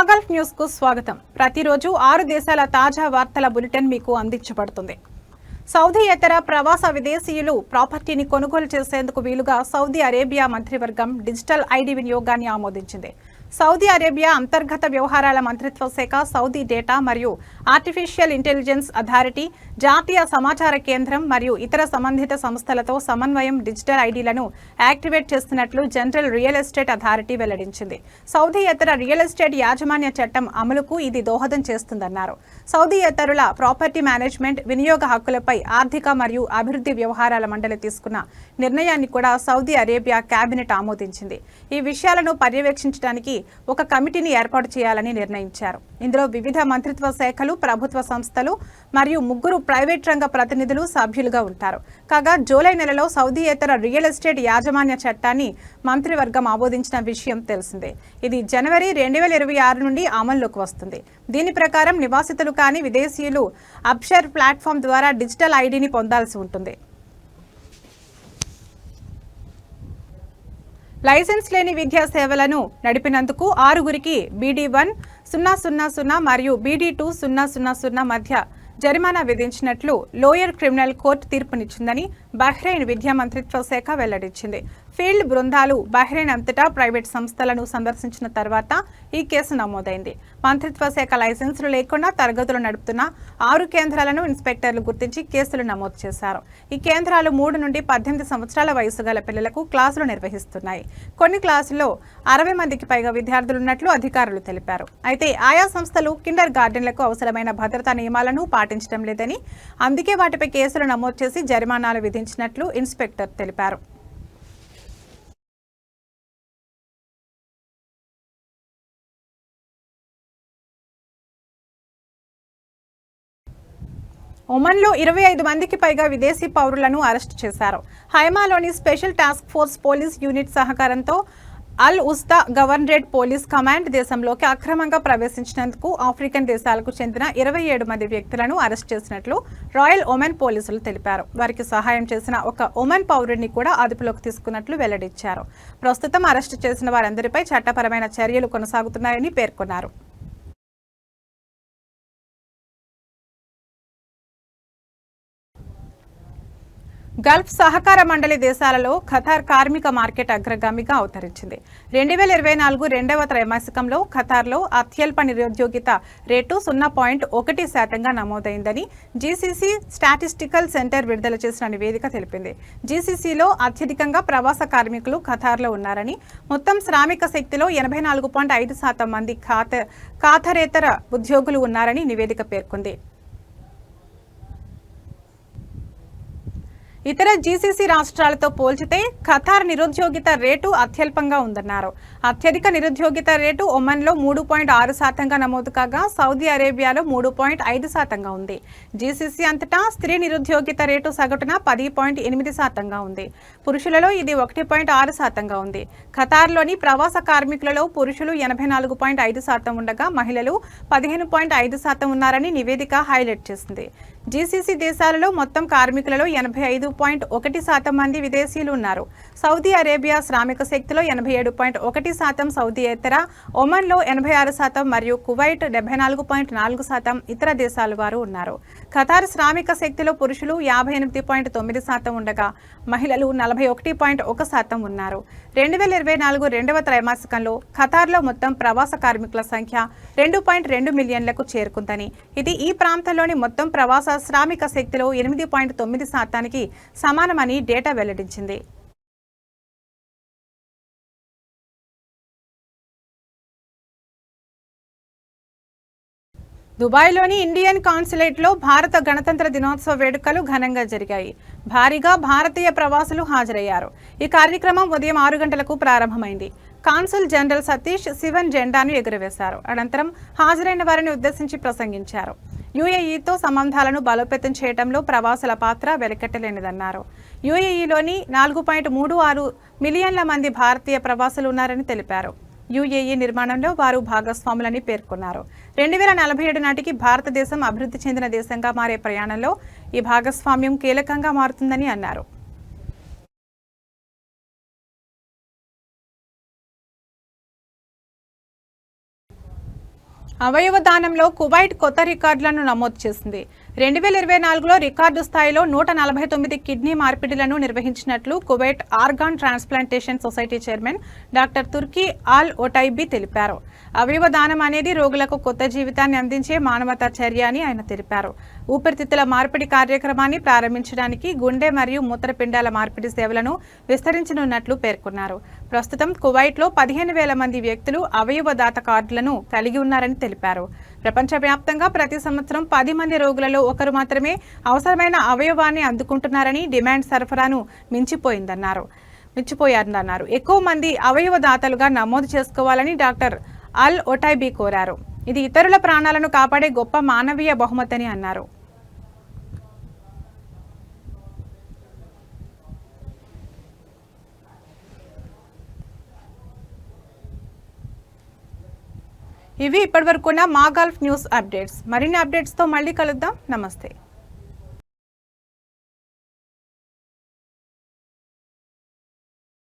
మాగల్ఫ్ news కు స్వాగతం. ప్రతిరోజు 6 దేశాల తాజా వార్తల బులెటిన్ మీకు అందించబడుతుంది. సౌదీయేతర ప్రవాస విదేశీయులు ప్రాపర్టీని కొనుగోలు చేసేందుకు వీలుగా సౌదీ అరేబియా మంత్రివర్గం డిజిటల్ ఐడి వినియోగాన్ని ఆమోదించింది. సౌదీ అరేబియా అంతర్గత వ్యవహారాల మంత్రిత్వ శాఖ, సౌదీ డేటా మరియు ఆర్టిఫిషియల్ ఇంటెలిజెన్స్ అథారిటీ, జాతీయ సమాచార కేంద్రం మరియు ఇతర సంబంధిత సంస్థలతో సమన్వయం డిజిటల్ ఐడీలను యాక్టివేట్ చేస్తున్నట్లు జనరల్ రియల్ ఎస్టేట్ అథారిటీ వెల్లడించింది. సౌదీయేతర రియల్ ఎస్టేట్ యాజమాన్య చట్టం అమలుకు ఇది దోహదం చేస్తుందన్నారు. సౌదీయేతరుల ప్రాపర్టీ మేనేజ్మెంట్, వినియోగ హక్కులపై ఆర్థిక మరియు అభివృద్ధి వ్యవహారాల మండలి తీసుకున్న నిర్ణయాన్ని కూడా సౌదీ అరేబియా కేబినెట్ ఆమోదించింది. ఈ విషయాలను పర్యవేక్షించడానికి ఒక కమిటీని ఏర్పాటు చేయాలని నిర్ణయించారు. ఇందులో వివిధ మంత్రిత్వ శాఖలు, ప్రభుత్వ సంస్థలు మరియు 3 ప్రైవేట్ రంగ ప్రతినిధులు సభ్యులుగా ఉంటారు. కాగా జూలై నెలలో సౌదీయేతర రియల్ ఎస్టేట్ యాజమాన్య చట్టాన్ని మంత్రివర్గం ఆమోదించిన విషయం తెలిసిందే. ఇది జనవరి 2026 నుండి అమల్లోకి వస్తుంది. దీని ప్రకారం నివాసితులు కాని విదేశీయులు అబ్షర్ ప్లాట్ఫామ్ ద్వారా డిజిటల్ ఐడిని పొందాల్సి ఉంటుంది. లైసెన్స్ లేని విద్యా సేవలను నడిపినందుకు 6గురికి BD1000 మరియు BD2000 మధ్య జరిమానా విధించినట్లు లోయర్ క్రిమినల్ కోర్టు తీర్పునిచ్చిందని బహ్రెయిన్ విద్యా మంత్రిత్వ శాఖ వెల్లడించింది. ఫీల్డ్ బృందాలు బహ్రెయిన్ అంతటా ప్రైవేట్ సంస్థలను సందర్శించిన తర్వాత ఈ కేసు నమోదైంది. మంత్రిత్వ శాఖ లైసెన్సులు లేకుండా తరగతులు నడుపుతున్న 6 కేంద్రాలను ఇన్స్పెక్టర్లు గుర్తించి కేసులు నమోదు చేశారు. ఈ కేంద్రాలు 3 నుండి 18 సంవత్సరాల వయసు గల పిల్లలకు క్లాసులు నిర్వహిస్తున్నాయి. కొన్ని క్లాసుల్లో 60 మందికి పైగా విద్యార్థులున్నట్లు అధికారులు తెలిపారు. అయితే ఆయా సంస్థలు కిండర్ గార్డెన్లకు అవసరమైన భద్రతా నియమాలను పాటించడం లేదని, అందుకే వాటిపై కేసులు నమోదు చేసి జరిమానాలు విధించినట్లు ఇన్స్పెక్టర్ తెలిపారు. ఒమన్లో 25 మందికి పైగా విదేశీ పౌరులను అరెస్టు చేశారు. హైమాలోని special task force police unit సహకారంతో Al Wusta governorate police command దేశంలోకి అక్రమంగా ప్రవేశించినందుకు ఆఫ్రికన్ దేశాలకు చెందిన 27 మంది వ్యక్తులను అరెస్ట్ చేసినట్లు రాయల్ ఒమన్ పోలీసులు తెలిపారు. వారికి సహాయం చేసిన ఒక ఒమన్ పౌరుడిని కూడా అదుపులోకి తీసుకున్నట్లు వెల్లడించారు. ప్రస్తుతం అరెస్టు చేసిన వారందరిపై చట్టపరమైన చర్యలు కొనసాగుతున్నాయని పేర్కొన్నారు. గల్ఫ్ సహకార మండలి దేశాలలో ఖతార్ కార్మిక మార్కెట్ అగ్రగామిగా అవతరించింది. 2024 రెండవ త్రైమాసికంలో ఖతార్లో అత్యల్ప నిరుద్యోగిత రేటు 0.1% నమోదైందని జీసీసీ స్టాటిస్టికల్ సెంటర్ విడుదల చేసిన నివేదిక తెలిపింది. జీసీసీలో అత్యధికంగా ప్రవాస కార్మికులు ఖతార్లో ఉన్నారని, మొత్తం శ్రామిక శక్తిలో 84.5% మంది ఖతారేతర ఉద్యోగులు ఉన్నారని నివేదిక పేర్కొంది. ఇతర జీసీసీ రాష్ట్రాలతో పోల్చితే ఖతార్ నిరుద్యోగిత రేటు అత్యల్పంగా ఉందన్నారు. అత్యధిక నిరుద్యోగిత రేటు ఒమన్లో 3.6% నమోదు కాగా సౌదీ అరేబియాలో 3.5% ఉంది. జీసీసీ అంతటా స్త్రీ నిరుద్యోగిత రేటు సగటున 10.8% ఉంది. పురుషులలో ఇది 1.6% ఉంది. ఖతార్లోని ప్రవాస కార్మికులలో పురుషులు 84.5% ఉండగా మహిళలు 15.5% ఉన్నారని నివేదిక హైలైట్ చేసింది. జీసీసీ దేశాలలో మొత్తం కార్మికులలో 85.1% మంది విదేశీయులు ఉన్నారు. సౌదీ అరేబియా శ్రామిక శక్తిలో 87.1% సౌదీయేతర, ఒమన్లో 86% మరియు కువైట్ 74.4% ఇతర దేశాల వారు ఉన్నారు. ఖతార్ శ్రామిక శక్తిలో పురుషులు 58.9% ఉండగా మహిళలు 41.1% ఉన్నారు. 2024 రెండవ త్రైమాసికంలో ఖతార్లో మొత్తం ప్రవాస కార్మికుల సంఖ్య 2.2 మిలియన్లకు చేరుకుందని, ఇది ఈ ప్రాంతంలోని మొత్తం ప్రవాస శ్రామిక శక్తిలో 8.9%కి సమానమని డేటా వెల్లడించింది. దుబాయ్లోని ఇండియన్ కాన్సులేట్లో భారత గణతంత్ర దినోత్సవ వేడుకలు ఘనంగా జరిగాయి. భారీగా భారతీయ ప్రవాసులు హాజరయ్యారు. ఈ కార్యక్రమం ఉదయం 6 గంటలకు ప్రారంభమైంది. కాన్సుల్ జనరల్ సతీష్ శివన్ జెండాను ఎగురవేశారు. అనంతరం హాజరైన వారిని ఉద్దేశించి ప్రసంగించారు. యుఏఈతో సంబంధాలను బలోపేతం చేయడంలో ప్రవాసుల పాత్ర వెలకట్టలేనిదన్నారు. యుఏఈలోని 4.36 మిలియన్ల మంది భారతీయ ప్రవాసులు ఉన్నారని తెలిపారు. యుఏఈ నిర్మాణంలో వారు భాగస్వాములని పేర్కొన్నారు. 2047 నాటికి భారతదేశం అభివృద్ధి చెందిన దేశంగా మారే ప్రయాణంలో ఈ భాగస్వామ్యం కీలకంగా మారుతుందని అన్నారు. అవయవ దానంలో కువైట్ కొత్త రికార్డులను నమోదు చేసింది. 2024లో రికార్డు స్థాయిలో 149 కిడ్నీ మార్పిడిలను నిర్వహించినట్లు Kuwait organ transplantation society chairman doctor Turki Al Otaibi తెలిపారు. అవయవ దానం అనేది రోగులకు కొత్త జీవితాన్ని అందించే మానవతా చర్య అని ఆయన తెలిపారు. ఊపిరితిత్తుల మార్పిడి కార్యక్రమాన్ని ప్రారంభించడానికి గుండె మరియు మూత్రపిండాల మార్పిడి సేవలను విస్తరించనున్నట్లు పేర్కొన్నారు. ప్రస్తుతం కువైట్లో 15,000 మంది వ్యక్తులు అవయవ దాత కార్డులను కలిగి ఉన్నారని తెలిపారు. ప్రపంచవ్యాప్తంగా ప్రతి సంవత్సరం 10 మంది రోగులలో ఒకరు మాత్రమే అవసరమైన అవయవాన్ని అందుకుంటున్నారని, డిమాండ్ సరఫరాను మించిపోయారన్నారు. ఎక్కువ మంది అవయవ దాతలుగా నమోదు చేసుకోవాలని డాక్టర్ అల్ ఒటైబీ కోరారు. ఇది ఇతరుల ప్రాణాలను కాపాడే గొప్ప మానవీయ బహుమతి అన్నారు. ఇవి ఇప్పటివరకున్న మా గల్ఫ్ న్యూస్ అప్డేట్స్. మరిన్ని అప్డేట్స్తో మళ్ళీ కలుద్దాం. నమస్తే.